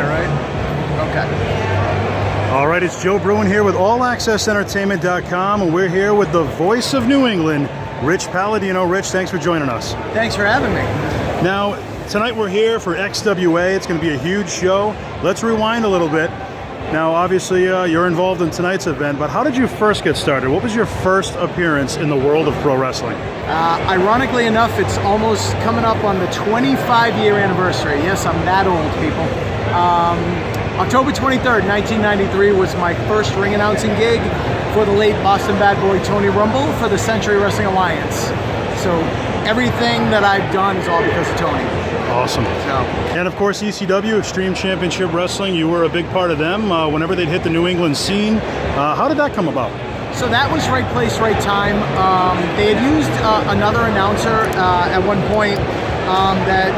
there, right? Okay. All right, it's Joe Bruin here with AllAccessEntertainment.com, and we're here with the voice of New England, Rich Palladino. Rich, thanks for joining us. Thanks for having me. Now, tonight we're here for XWA. It's going to be a huge show. Let's rewind a little bit. Now, obviously, you're involved in tonight's event, but how did you first get started? What was your first appearance in the world of pro wrestling? Ironically enough, it's almost coming up on the 25-year anniversary. Yes, I'm that old, people. October 23rd, 1993 was my first ring announcing gig for the late Boston bad boy Tony Rumble for the Century Wrestling Alliance. So everything that I've done is all because of Tony. Awesome. And of course, ECW, Extreme Championship Wrestling, you were a big part of them whenever they'd hit the New England scene. How did that come about? So that was right place, right time. They had used another announcer at one point that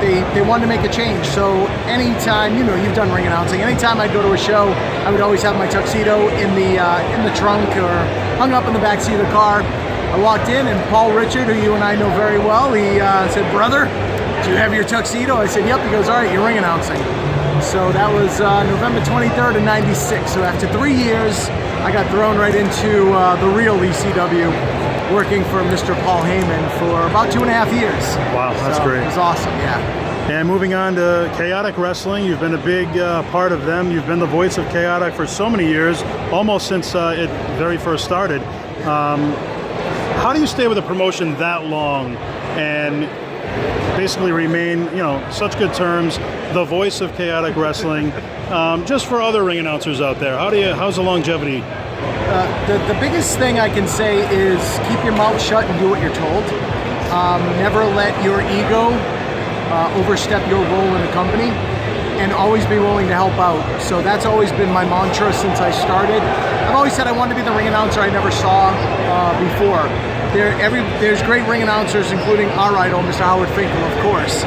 they wanted to make a change. So anytime, you know, you've done ring announcing, anytime I'd go to a show, I would always have my tuxedo in the trunk or hung up in the back seat of the car. I walked in and Paul Richard, who you and I know very well, he said, "Brother, do you have your tuxedo?" I said, "Yep." He goes, "All right, you're ring announcing." So that was November 23rd of 96. So after 3 years, I got thrown right into the real ECW, working for Mr. Paul Heyman for about 2.5 years. Wow, that's great. It was awesome, yeah. And moving on to Chaotic Wrestling, you've been a big part of them. You've been the voice of Chaotic for so many years, almost since it very first started. How do you stay with a promotion that long and basically remain, you know, such good terms, the voice of Chaotic Wrestling, just for other ring announcers out there? How's the longevity? The biggest thing I can say is keep your mouth shut and do what you're told. Never let your ego overstep your role in the company, and always be willing to help out. So that's always been my mantra since I started. I've always said I wanted to be the ring announcer I never saw before. There's great ring announcers, including our idol, Mr. Howard Finkel, of course.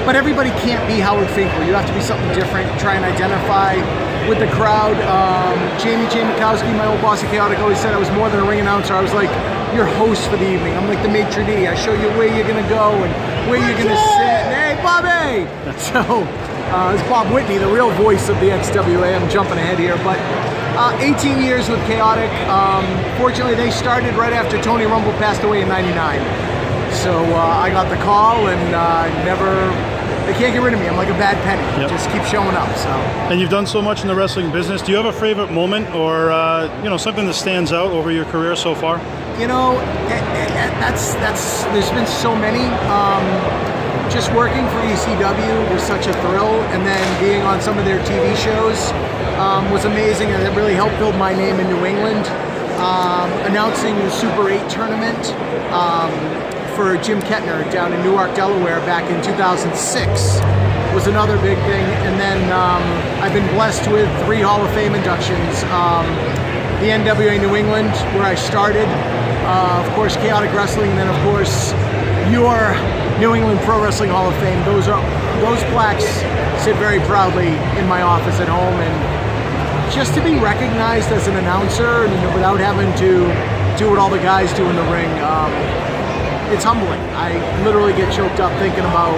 But everybody can't be Howard Finkel. You have to be something different, try and identify with the crowd. Jamie J. Mikowski, my old boss at Chaotic, always said I was more than a ring announcer. I was like your host for the evening. I'm like the maitre d'. I show you where you're going to go and where you're going to sit. Hey, Bobby! So, it's Bob Whitney, the real voice of the XWA. I'm jumping ahead here, but 18 years with Chaotic. Fortunately, they started right after Tony Rumble passed away in '99. So I got the call, and they can't get rid of me. I'm like a bad penny. Yep. Just keep showing up. So. And you've done so much in the wrestling business. Do you have a favorite moment, or you know, something that stands out over your career so far? You know, there's been so many. Just working for ECW was such a thrill, and then being on some of their TV shows was amazing, and it really helped build my name in New England. Announcing the Super 8 tournament for Jim Kettner down in Newark, Delaware back in 2006 was another big thing. And then I've been blessed with 3 Hall of Fame inductions. The NWA New England, where I started, of course Chaotic Wrestling, and then of course your New England Pro Wrestling Hall of Fame. Those plaques sit very proudly in my office at home, and just to be recognized as an announcer, and without having to do what all the guys do in the ring, it's humbling. I literally get choked up thinking about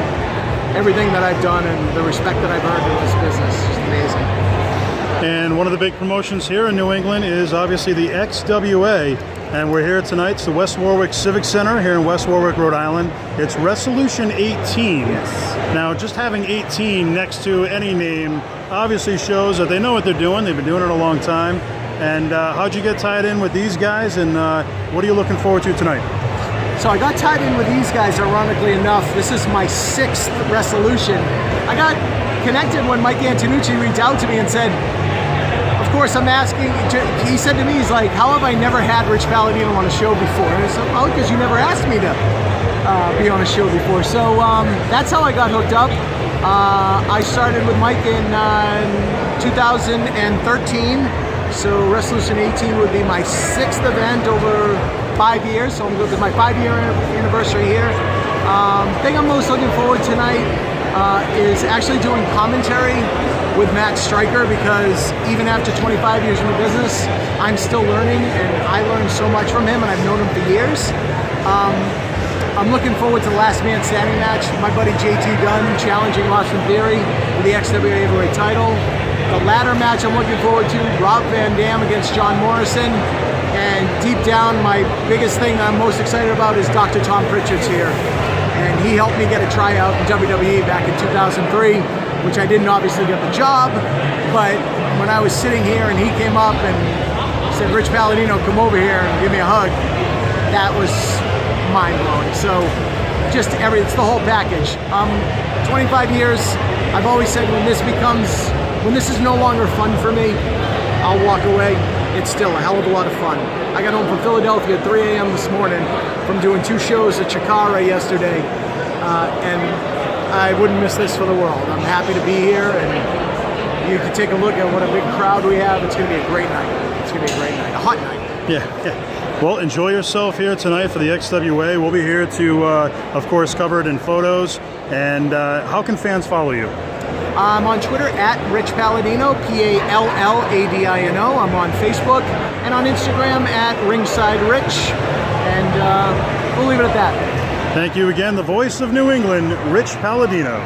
everything that I've done and the respect that I've earned in this business. It's just amazing. And one of the big promotions here in New England is obviously the XWA. And we're here tonight. It's the West Warwick Civic Center here in West Warwick, Rhode Island. It's Resolution 18. Yes. Now, just having 18 next to any name obviously shows that they know what they're doing. They've been doing it a long time. And how'd you get tied in with these guys, and what are you looking forward to tonight? So I got tied in with these guys, ironically enough. This is my 6th Resolution. I got connected when Mike Antonucci reached out to me and said, of course, I'm asking, he said to me, he's like, how have I never had Rich Palladino on a show before? And I said, well, because you never asked me to be on a show before. So that's how I got hooked up. I started with Mike in 2013. So Resolution 18 would be my 6th event over 5 years. So I'm going to my 5-year anniversary here. Thing I'm most looking forward tonight is actually doing commentary with Matt Stryker, because even after 25 years in the business, I'm still learning, and I learned so much from him, and I've known him for years. I'm looking forward to the last man standing match. My buddy JT Dunn challenging Austin Theory for the XWA Heavyweight title. The ladder match I'm looking forward to, Rob Van Dam against John Morrison. And deep down, my biggest thing I'm most excited about is Dr. Tom Pritchard's here. And he helped me get a tryout in WWE back in 2003, which I didn't obviously get the job. But when I was sitting here and he came up and said, Rich Palladino, come over here and give me a hug, that was mind-blowing. So just it's the whole package. 25 years, I've always said when this is no longer fun for me, I'll walk away. It's still a hell of a lot of fun. I got home from Philadelphia at 3 a.m. this morning from doing 2 shows at Chikara yesterday, and I wouldn't miss this for the world. I'm happy to be here, and you can take a look at what a big crowd we have. It's going to be a great night. It's going to be a great night, a hot night. Yeah. Well, enjoy yourself here tonight for the XWA. We'll be here to, of course, cover it in photos. And how can fans follow you? I'm on Twitter at Rich Palladino, Palladino. I'm on Facebook and on Instagram at Ringside Rich. And we'll leave it at that. Thank you again, the voice of New England, Rich Palladino.